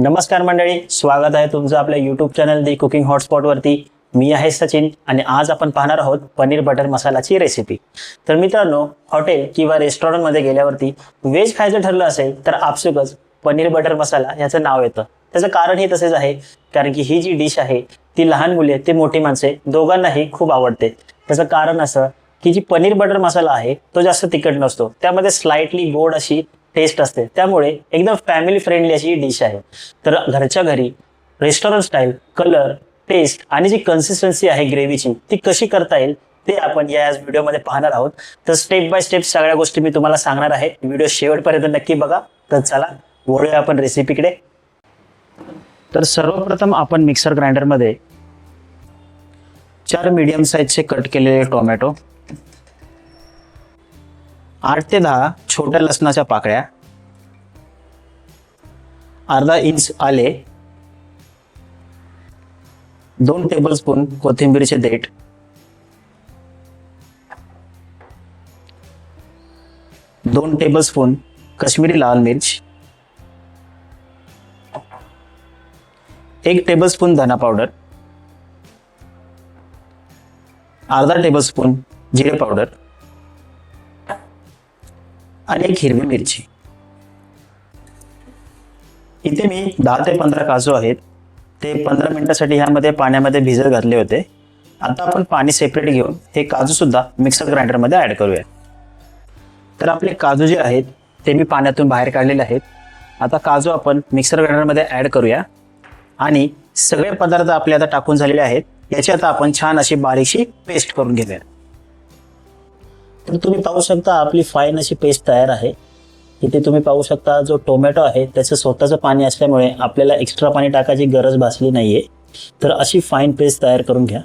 नमस्कार मंडळी, स्वागत आहे तुमचं आपल्या यूट्यूब चॅनल दी कुकिंग हॉटस्पॉट वरती। मी आहे सचिन आणि आज आपण पाहणार आहोत पनीर बटर मसालाची रेसिपी। तर मित्रांनो, हॉटेल किंवा रेस्टॉरंट मध्ये गेल्यावरती व्हेज खायचं ठरलं असेल तर आपसुकच पनीर बटर मसाला याचं नाव येतं। त्याचं कारण हे तसेच आहे, कारण की ही जी डिश आहे ती लहान मुले ते मोठी माणसे दोघांनाही खूप आवडते। त्याचं कारण असं की जी पनीर बटर मसाला आहे तो जास्त तिखट नसतो, त्यामध्ये स्लाइटली गोड अशी टेस्ट असते, त्यामुळे एकदम फॅमिली फ्रेंडली अशी डिश आहे। तर घरच्या घरी रेस्टॉरंट स्टाईल कलर, टेस्ट आणि जी कन्सिस्टन्सी आहे ग्रेव्हीची ती कशी करता येईल ते आपण या व्हिडिओमध्ये पाहणार आहोत। तर स्टेप बाय स्टेप सगळ्या गोष्टी मी तुम्हाला सांगणार आहे, व्हिडिओ शेवटपर्यंत नक्की बघा। तर चला वळूया आपण रेसिपीकडे। तर सर्वप्रथम आपण मिक्सर ग्राइंडर मध्ये 4 मीडियम साइजचे कट केलेले टोमॅटो, 8 ते 10 छोट्या लसणाच्या पाकळ्या, अर्धा इंच आले, 2 टेबलस्पून कोथिंबीरचे देठ, 2 टेबलस्पून काश्मीरी लाल मिर्च, 1 टेबलस्पून धना पावडर, अर्धा टेबलस्पून जिरे पावडर आणि 1 हिरवी मिरची। इथे मी 10 ते 15 काजू आहेत, ते 15 मिनिटांसाठी ह्यामध्ये पाण्यामध्ये भिजत घातले होते। आता आपण पाणी सेपरेट घेऊन हे काजू सुद्धा मिक्सर ग्राइंडर मध्ये ऍड करूया। तर आपले काजू जे आहेत ते मी पाण्यातून बाहेर काढलेले आहेत। आता काजू आपण मिक्सर ग्राइंडर मध्ये ऍड करूया आणि सगळे पदार्थ आपले आता टाकून झालेले आहेत, याची आता आपण छान अशी बारीकशी पेस्ट करून घेऊया। तर तुम्ही पाहू शकता आपली फाईन अशी पेस्ट तयार आहे। इथे तुम्ही पाहू शकता जो टोमॅटो आहे त्याचं स्वतःचं पाणी असल्यामुळे आपल्याला एक्स्ट्रा पाणी टाकायची गरज भासली नाहीये। तर अशी फाईन पेस्ट तयार करून घ्या।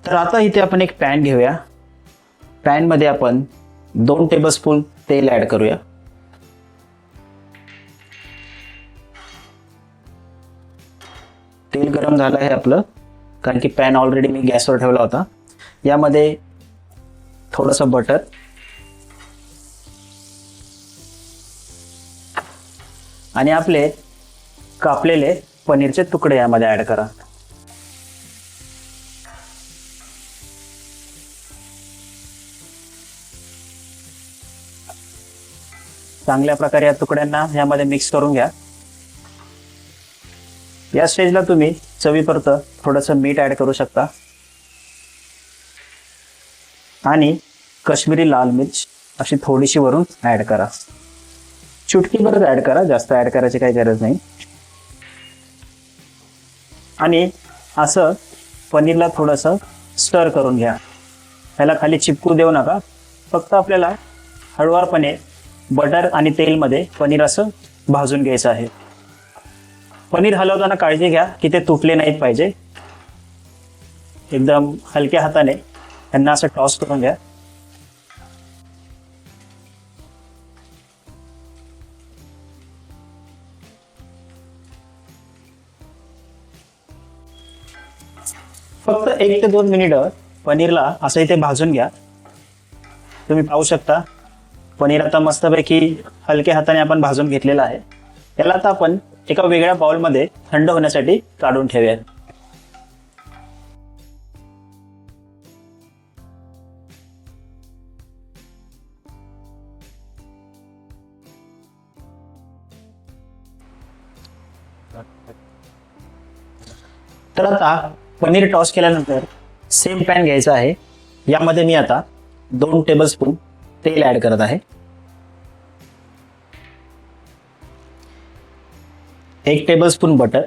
तर आता इथे आपण एक पॅन घेऊया। पॅन मध्ये आपण 2 टेबलस्पून तेल ऍड करूया। तेल गरम झालं आहे आपलं, कारण की पॅन ऑलरेडी मी गॅसवर ठेवला होता। यामध्ये थोडंसं बटर आणि आपले कापलेले पनीरचे तुकडे यामध्ये ऍड करा। चांगल्या प्रकारे या तुकड्यांना यामध्ये मिक्स करून घ्या। या स्टेजला तुम्ही चवीपुरतं थोडंसं मीठ ऍड करू शकता आणि काश्मीरी लाल मिर्च अशी थोडीशी वरून ऍड करा। चुटकीभर ऍड करा, जास्त ऍड करायची काही गरज नाही। आणि असं पनीरला थोडंसं स्टर करून घ्या। ह्याला खाली चिपकू देऊ नका, फक्त आपल्याला हळुवारपणे बटर आणि तेलमध्ये पनीर असं भाजून घ्यायचं आहे। पनीर हलवताना काळजी घ्या की ते तुटले नाहीत पाहिजे। एकदम हलक्या हाताने त्यांना असं टॉस करून घ्या। फक्त 1 ते 2 मिनिटं पनीरला असं इथे भाजून घ्या। तुम्ही पाहू शकता पनीर आता मस्तपैकी हलक्या हाताने आपण भाजून घेतलेलं आहे। याला आता आपण एका वेगळ्या बाउलमध्ये थंड होण्यासाठी काढून ठेवूया। तर आता पनीर टॉस केल्यानंतर सेम पॅन घ्यायचा आहे। यामध्ये मी आता 2 टेबलस्पून तेल ऍड करत आहे, 1 टेबलस्पून बटर,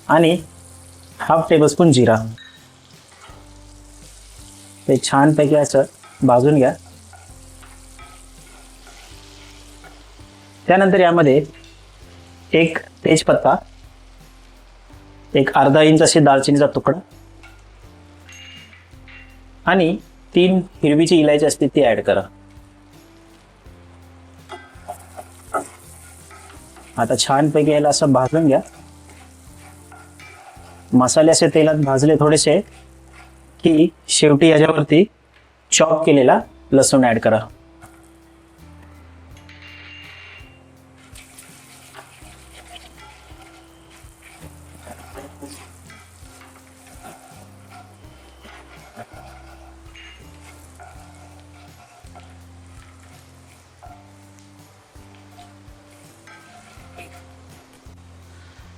आणि ½ टेबलस्पून जिरा। ते छानपैकी असं भाजून घ्या। त्यानंतर यामध्ये 1 तेजपत्ता, 1 अर्धा इंच अशी दालचिनीचा तुकडा आणि 3 हिरवीची इलायची असते ती ऍड करा। आता छानपैकी याला असं भाजून घ्या। मसाले असे तेलात भाजले थोडेसे की शेवटी याच्यावरती चॉप केलेला लसूण ऍड करा.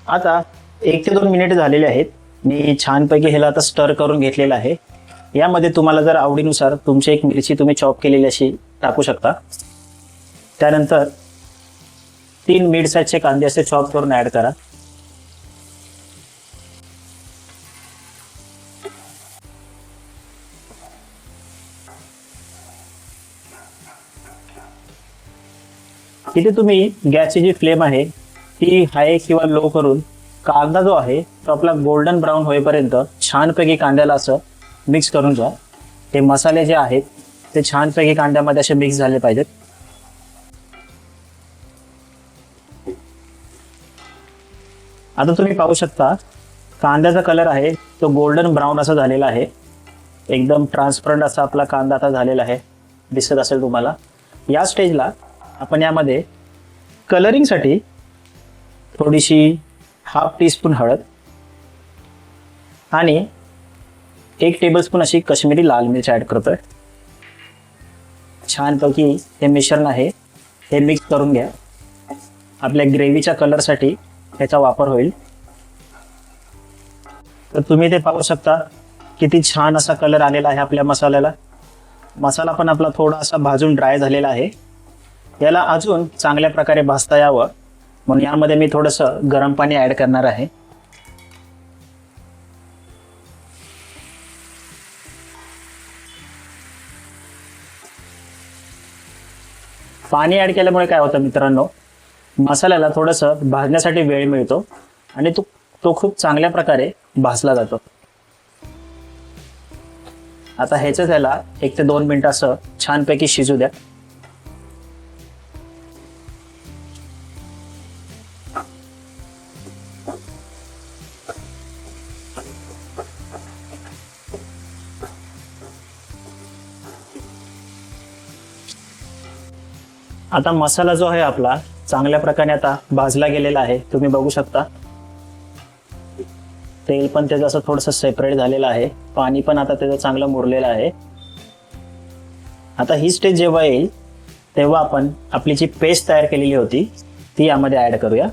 आता 1 ते 2 मिनिट झालेले आहेत. मी छानपैकी ह्याला आता स्टर करून घेतलेला आहे. यामध्ये तुम्हाला जर आवडीनुसार तुमची एक मिरची तुम्ही चॉप केलेली अशी टाकू शकता. त्यानंतर 3 मिड साईजचे कांदे असे चॉप करून ऍड करा. इथे तुम्ही गॅसची जी फ्लेम आहे ती हाय किंवा लो करून कांदा जो आहे तो आपला गोल्डन ब्राऊन होईपर्यंत छानपैकी कांद्याला असं मिक्स करून घ्या. ते मसाले जे आहेत ते छानपैकी कांद्यामध्ये असे मिक्स झाले पाहिजेत. आता तुम्ही पाहू शकता कांद्याचा कलर आहे तो गोल्डन ब्राऊन असा झालेला आहे. एकदम ट्रान्सपरंट असा आपला कांदा आता झालेला आहे, दिसत असेल तुम्हाला. या स्टेजला आपण यामध्ये कलरिंगसाठी थोडीशी हाफ टीस्पून हळद आणि 1 टेबलस्पून अशी कश्मीरी लाल मिरच ॲड करतोय. छानपैकी हे मिश्रण आहे हे मिक्स करून घ्या. आपल्या ग्रेव्हीच्या कलरसाठी ह्याचा वापर होईल. तर तुम्ही ते पाहू शकता किती छान असा कलर आलेला आहे आपल्या मसाल्याला. मसाला पण आपला थोडासा भाजून ड्राय झालेला आहे. याला अजून चांगल्या प्रकारे भाजता यावं म्हणून यामध्ये मी थोडंसं गरम पाणी ॲड करणार आहे. पाणी ॲड केल्यामुळे काय होतं मित्रांनो, मसाल्याला थोडंसं भाजण्यासाठी वेळ मिळतो आणि तो खूप चांगल्या प्रकारे भाजला जातो. आता ह्याचं त्याला 1 ते 2 मिनिटं असं छानपैकी शिजू द्या. आता मसाला जो आहे आपला चांगल्या प्रकारे आता भाजला गेलेला आहे. तुम्ही बघू शकता तेल पण त्याचं असं थोडंसं सेपरेट झालेलं आहे. पाणी पण आता त्याचं चांगलं मुरलेलं आहे. आता ही स्टेज जेव्हा येईल तेव्हा आपण आपली जी पेस्ट तयार केलेली होती ती यामध्ये ॲड करूया.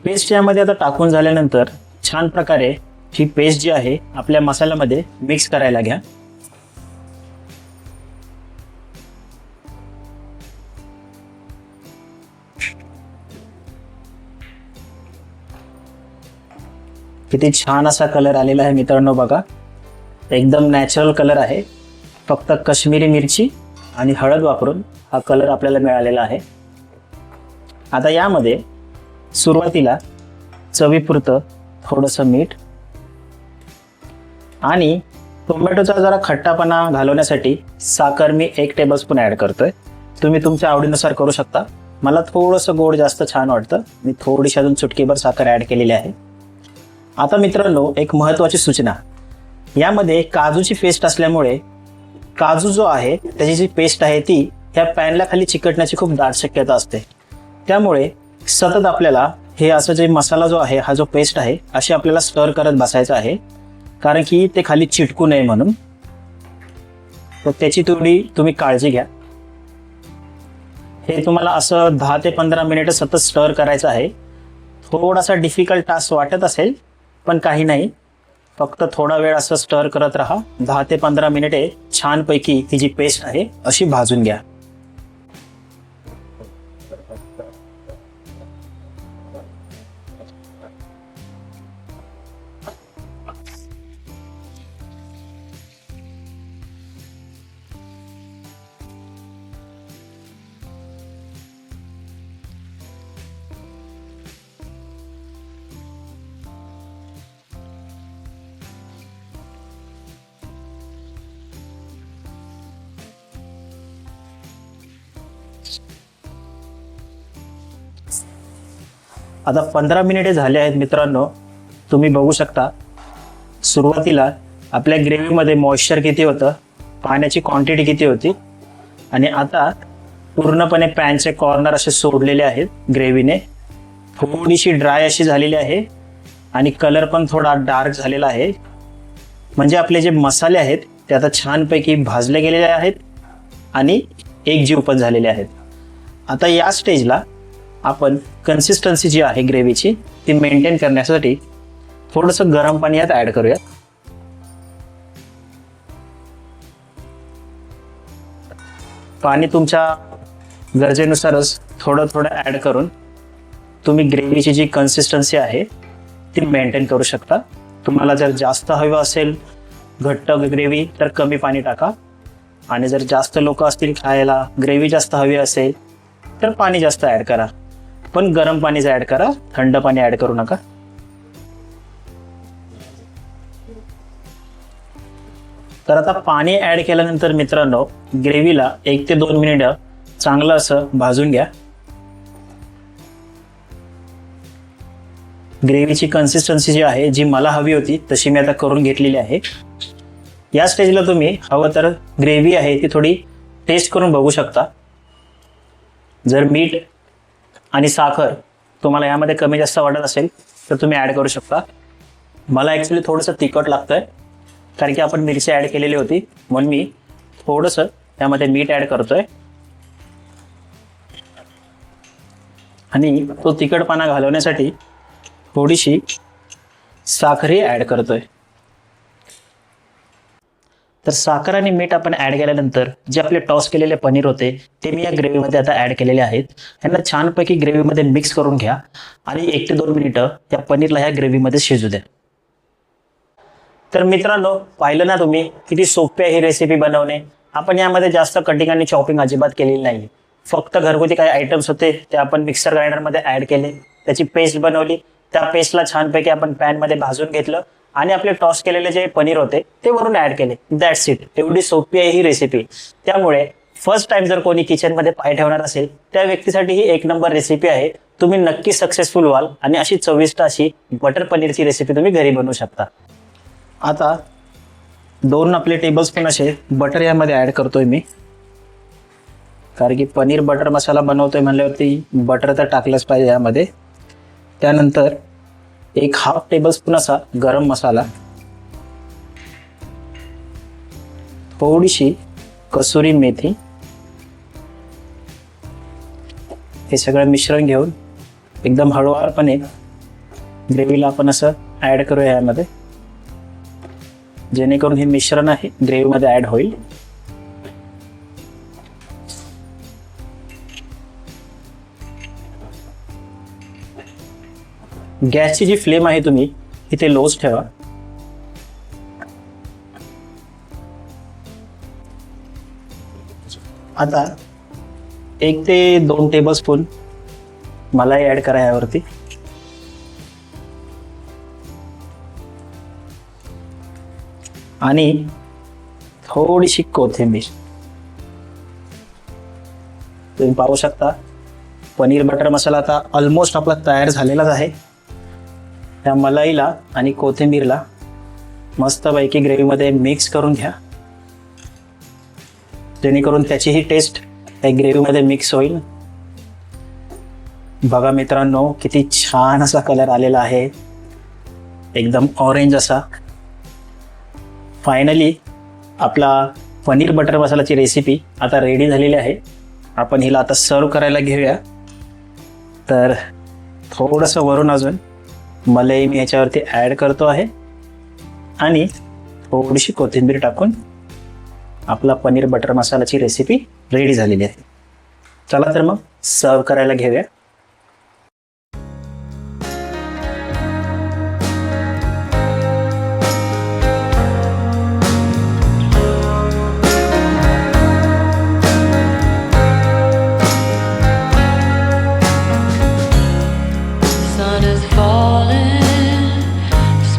पेस्ट यामध्ये आता टाकून झाल्यानंतर छान प्रकारे ही पेस्ट जी आहे आपल्या मसाल्यामध्ये मिक्स करायला घ्या. किती छान असा कलर आलेला आहे मित्रांनो, बघा एकदम नॅचरल कलर आहे. फक्त काश्मीरी मिरची आणि हळद वापरून हा कलर आपल्याला मिळालेला आहे. आता यामध्ये सुरुवातीला चवीपुरतं थोडंसं मीठ आणि टोमॅटोचा जरा खट्टापणा घालवण्यासाठी साखर मी 1 टेबलस्पून ॲड करतोय. तुम्ही तुमच्या आवडीनुसार करू शकता. मला थोडंसं गोड जास्त छान वाटतं, मी थोडीशी अजून चुटकीभर साखर ॲड केलेली आहे. आता मित्रांनो एक महत्त्वाची सूचना, यामध्ये काजूची पेस्ट असल्यामुळे काजू जो आहे त्याची जी पेस्ट आहे ती ह्या पॅनला खाली चिकटण्याची खूप दाट शक्यता असते. त्यामुळे सतत आपल्याला हे असं जे मसाला जो आहे हा जो पेस्ट आहे अशी आपल्याला स्टर करत बसायचं आहे, कारण की ते खाली चिटकू नये म्हणून. तर त्याची थोडी तुम्ही काळजी घ्या. हे तुम्हाला असं 10 ते 15 मिनिटं सतत स्टर करायचं आहे. थोडासा डिफिकल्ट टास्क वाटत असेल पण काही नाही, फक्त थोडा वेळ असं स्टर करत राहा. 10 ते 15 मिनिटे छानपैकी ती जी पेस्ट आहे अशी भाजून घ्या. आता 15 मिनिटे झाले आहेत मित्रांनो. तुम्ही बघू शकता सुरुवातीला आपल्या ग्रेव्हीमध्ये मॉइश्चर किती होतं, पाण्याची क्वांटिटी किती होती आणि आता पूर्णपणे पॅनचे कॉर्नर असे सोडलेले आहेत ग्रेव्हीने. थोडीशी ड्राय अशी झालेली आहे आणि कलर पण थोडा डार्क झालेला आहे. म्हणजे आपले जे मसाले आहेत ते आता छानपैकी भाजले गेलेले आहेत आणि एकजीव पण झालेले आहेत. आता या स्टेजला आपण कन्सिस्टन्सी जी आहे ग्रेव्हीची ती मेंटेन करण्यासाठी थोडंसं गरम पाणी यात ॲड करूया. पाणी तुमच्या गरजेनुसारच थोडं थोडं ॲड करून तुम्ही ग्रेव्हीची जी कन्सिस्टन्सी आहे ती मेंटेन करू शकता. तुम्हाला जर जास्त हवं असेल घट्ट ग्रेव्ही तर कमी पाणी टाका आणि जर जास्त लोक असतील खायला, ग्रेव्ही जास्त हवी असेल तर पाणी जास्त ॲड करा. पण गरम पाणीच ॲड करा, थंड पाणी ॲड करू नका. तर आता पाणी ॲड केल्यानंतर मित्रांनो ग्रेव्हीला 1 ते 2 मिनिटं चांगलं असं भाजून घ्या. ग्रेव्हीची कन्सिस्टन्सी जी आहे जी मला हवी होती तशी मी आता करून घेतलेली आहे. या स्टेजला तुम्ही हवं तर ग्रेव्ही आहे ती थोडी टेस्ट करून बघू शकता. जर मीठ आणि साखर तुम्हाला यामध्ये कमी जास्त वाटत असेल तर तुम्ही ॲड करू शकता. मला ॲक्च्युली थोडंसं तिखट लागतंय कारण की आपण मिरची ॲड केलेली होती, म्हणून मी थोडंसं त्यामध्ये मीठ ॲड करतोय आणि तो तिखटपणा घालवण्यासाठी थोडीशी साखरही ॲड करतोय. तर साखर आणि मीठ आपण ॲड केल्यानंतर जे आपले टॉस केलेले पनीर होते ते मी या ग्रेव्हीमध्ये आता ॲड केलेले आहेत. यांना छानपैकी ग्रेव्हीमध्ये मिक्स करून घ्या आणि 1 ते 2 मिनिटं त्या पनीरला ह्या ग्रेव्हीमध्ये शिजू द्या. तर मित्रांनो पाहिलं ना तुम्ही किती सोपी आहे ही रेसिपी बनवणे. आपण यामध्ये जास्त कटिंग आणि चॉपिंग अजिबात केलेली नाही. फक्त घरगुती काही आयटम्स होते ते आपण मिक्सर ग्राइंडरमध्ये ॲड केले, त्याची पेस्ट बनवली, त्या पेस्टला छानपैकी आपण पॅनमध्ये भाजून घेतलं आणि आपले टॉस केलेले जे पनीर होते ते वरून ॲड केले. That's it. एवढी सोपी आहे ही रेसिपी. त्यामुळे फर्स्ट टाइम जर कोणी किचनमध्ये पाय ठेवणार असेल त्या व्यक्तीसाठी ही 1 नंबर रेसिपी आहे. तुम्ही नक्की सक्सेसफुल व्हाल आणि अशी चविष्ट अशी बटर पनीरची रेसिपी तुम्ही घरी बनवू शकता. आता 2 आपले टेबलस्पून असे बटर यामध्ये ॲड करतोय मी, कारण की पनीर बटर मसाला बनवतोय म्हणल्यावरती बटर तर टाकलंच पाहिजे यामध्ये. त्यानंतर 1/2 टेबलस्पून असा गरम मसाला, थोडीशी कसुरी मेथी, हे सगळं मिश्रण घेऊन एकदम हळूवारपणे ग्रेव्हीला आपण असं ॲड करूया यामध्ये, जेणेकरून हे मिश्रण आहे ग्रेव्हीमध्ये ॲड होईल. गॅसची जी फ्लेम आहे तुम्ही इथे लोच ठेवा. आता 1 ते 2 टेबलस्पून मलाई ॲड करा यावरती. आणि थोडीशी कोथिंबीर. तुम्ही पाहू शकता पनीर बटर मसाला आता ऑलमोस्ट आपला तयार झालेलाच आहे. त्या मलाईला आणि कोथिंबीरला मस्तपैकी ग्रेव्हीमध्ये मिक्स करून घ्या, जेणेकरून त्याचीही टेस्ट त्या ग्रेव्हीमध्ये मिक्स होईल. बघा मित्रांनो किती छान असा कलर आलेला आहे, एकदम ऑरेंज असा. फायनली आपला पनीर बटर मसाल्याची रेसिपी आता रेडी झालेली आहे. आपण हिला आता सर्व करायला घेऊया. तर थोडंसं वरून अजून मलाई मी ह्याच्यावरती ॲड करतो आहे आणि थोडीशी कोथिंबीर टाकून आपला पनीर बटर मसाल्याची रेसिपी रेडी झालेली आहे. चला तर मग सर्व करायला घेऊया.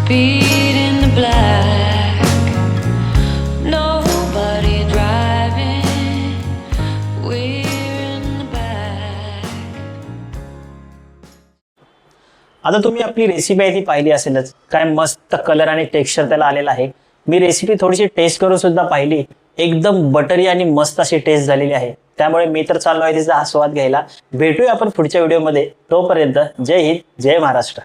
Speed in the black, nobody driving, we're in the back. आता तुम्ही आपली रेसिपी आहे ती पाहिली असेलच, काय मस्त कलर आणि टेक्स्चर त्याला आलेला आहे. मी रेसिपी थोडीशी टेस्ट करून सुद्धा पाहिली, एकदम बटरी आणि मस्त अशी टेस्ट झालेली आहे. त्यामुळे मी तर चाललो आहे तिचा आस्वाद घ्यायला. भेटूया आपण पुढच्या व्हिडिओमध्ये. तोपर्यंत जय हिंद, जय महाराष्ट्र.